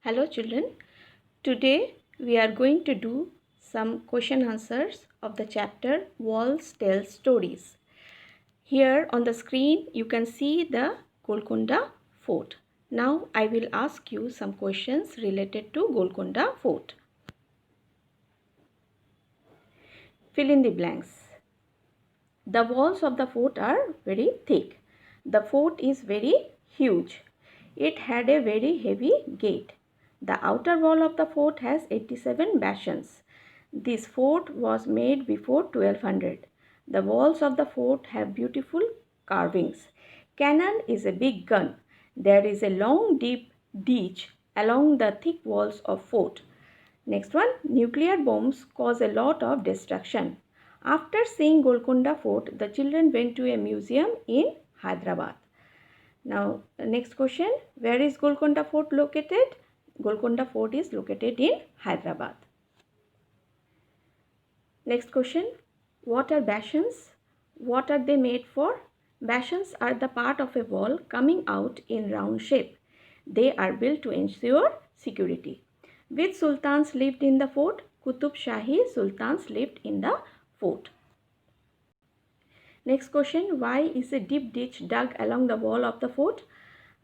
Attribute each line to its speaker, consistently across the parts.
Speaker 1: Hello children, today we are going to do some question answers of the chapter Walls Tell Stories. Here on the screen you can see the Golconda Fort. Now I will ask you some questions related to Golconda Fort. Fill in the blanks. The walls of the fort are very thick. The fort is very huge. It had a very heavy gate. The outer wall of the fort has 87 bastions. This fort was made before 1200. The walls of the fort have beautiful carvings. Cannon is a big gun. There is a long deep ditch along the thick walls of fort. Next one, nuclear bombs cause a lot of destruction. After seeing Golconda Fort, the children went to a museum in Hyderabad. Now, next question, where is Golconda Fort located? Golconda Fort is located in Hyderabad. Next question, what are bastions? What are they made for? Bastions are the part of a wall coming out in round shape. They are built to ensure security. Which sultans lived in the fort? Qutub Shahi sultans lived in the fort. Next question, why is a deep ditch dug along the wall of the fort?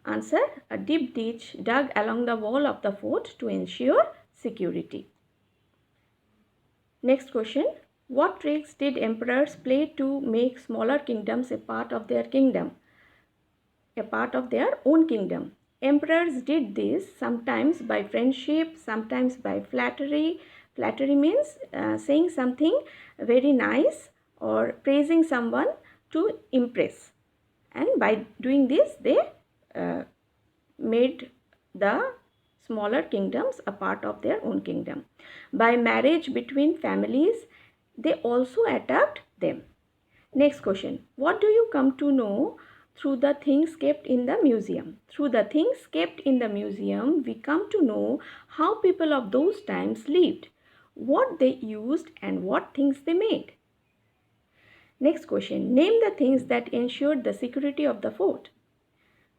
Speaker 1: Answer, a deep ditch dug along the wall of the fort to ensure security. Next question, what tricks did emperors play to make smaller kingdoms a part of their kingdom? A part of their own kingdom. Emperors did this sometimes by friendship, sometimes by flattery. Flattery means saying something very nice or praising someone to impress. And by doing this, they made the smaller kingdoms a part of their own kingdom. By marriage between families, they also attacked them. Next question, what do you come to know through the things kept in the museum? Through the things kept in the museum, we come to know how people of those times lived, what they used and what things they made. Next question, name the things that ensured the security of the fort.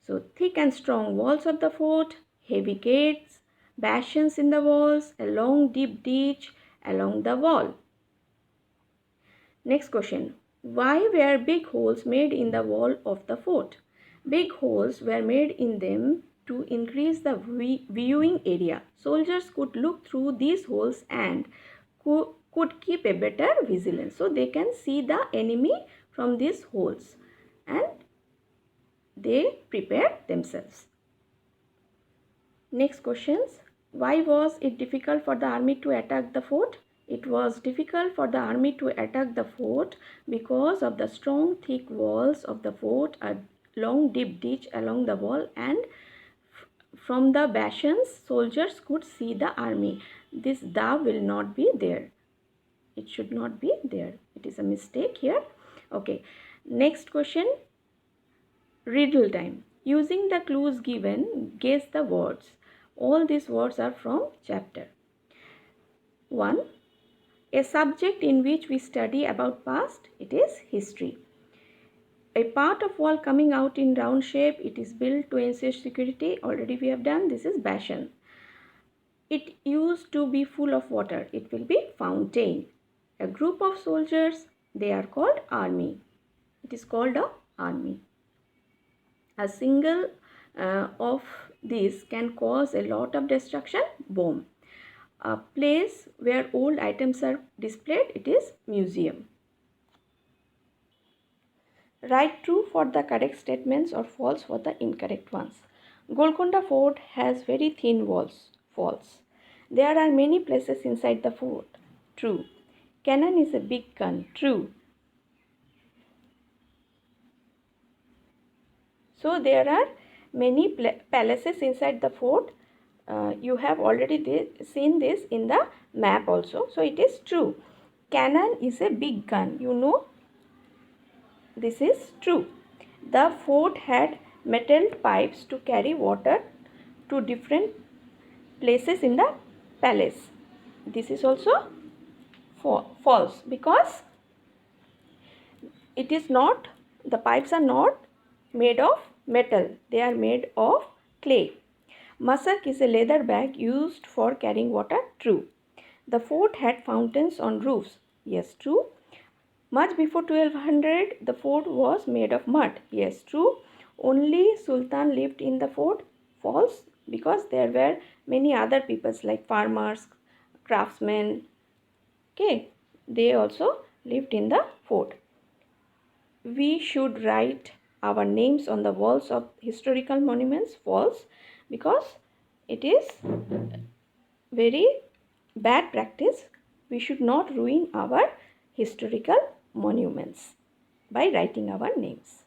Speaker 1: So, thick and strong walls of the fort, heavy gates, bastions in the walls, a long deep ditch along the wall. Next question, why were big holes made in the wall of the fort? Big holes were made in them to increase the viewing area. Soldiers could look through these holes and could keep a better vigilance. So they can see the enemy from these holes and they prepare themselves. Next questions, why was it difficult for the army to attack the fort? It was difficult for the army to attack the fort because of the strong thick walls of the fort, a long deep ditch along the wall, and from the bastions soldiers could see the army. This "the" will not be there. It should not be there. It is a mistake here. Okay. Next question, riddle time. Using the clues given, guess the words. All these words are from chapter 1. A subject in which we study about past, it is history. A part of wall coming out in round shape, it is built to ensure security. Already we have done, this is bastion. It used to be full of water, it will be fountain. A group of soldiers, they are called army. It is called a army. A single of these can cause a lot of destruction, bomb. A place where old items are displayed, it is museum. Write true for the correct statements or false for the incorrect ones. Golconda Fort has very thin walls, false. There are many places inside the fort, true. Cannon is a big gun, true. So there are many palaces inside the fort. You have already seen this in the map also. So it is true. Cannon is a big gun. You know, this is true. The fort had metal pipes to carry water to different places in the palace. This is also false because it is not, the pipes are not made of metal, they are made of clay. Masak is a leather bag used for carrying water. True. The fort had fountains on roofs. Yes, true. Much before 1200, the fort was made of mud. Yes, true. Only Sultan lived in the fort. False, because there were many other peoples like farmers, craftsmen. Okay, they also lived in the fort. We should write our names on the walls of historical monuments. False, because it is very bad practice. We should not ruin our historical monuments by writing our names.